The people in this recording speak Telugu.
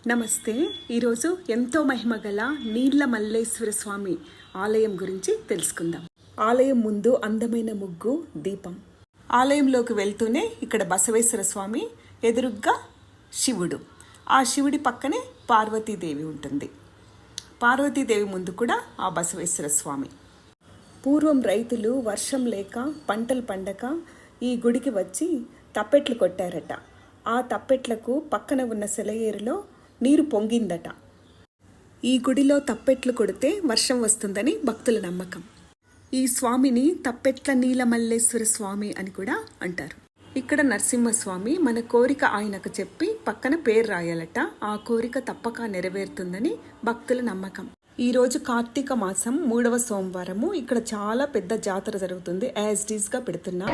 నమస్తే. ఈరోజు ఎంతో మహిమగల నీళ్ల మల్లేశ్వర స్వామి ఆలయం గురించి తెలుసుకుందాం. ఆలయం ముందు అందమైన ముగ్గు, దీపం. ఆలయంలోకి వెళ్తూనే ఇక్కడ బసవేశ్వర స్వామి, ఎదురుగ్గా శివుడు. ఆ శివుడి పక్కనే పార్వతీదేవి ఉంటుంది. పార్వతీదేవి ముందు కూడా ఆ బసవేశ్వర స్వామి. పూర్వం రైతులు వర్షం లేక పంటలు పండక ఈ గుడికి వచ్చి తప్పెట్లు కొట్టారట. ఆ తప్పెట్లకు పక్కన ఉన్న సెలయేరులో నీరు పొంగిందట. ఈ గుడిలో తప్పెట్లు కొడితే వర్షం వస్తుందని భక్తుల నమ్మకం. ఈ స్వామిని తప్పెట్ల నీలమల్లేశ్వర స్వామి అని కూడా అంటారు. ఇక్కడ నరసింహస్వామి మన కోరిక ఆయనకు చెప్పి పక్కన పేరు రాయాలట. ఆ కోరిక తప్పక నెరవేరుతుందని భక్తుల నమ్మకం. ఈరోజు కార్తీక మాసం 3వ సోమవారము. ఇక్కడ చాలా పెద్ద జాతర జరుగుతుంది. యాజ్ డీస్గా పెడుతున్నా.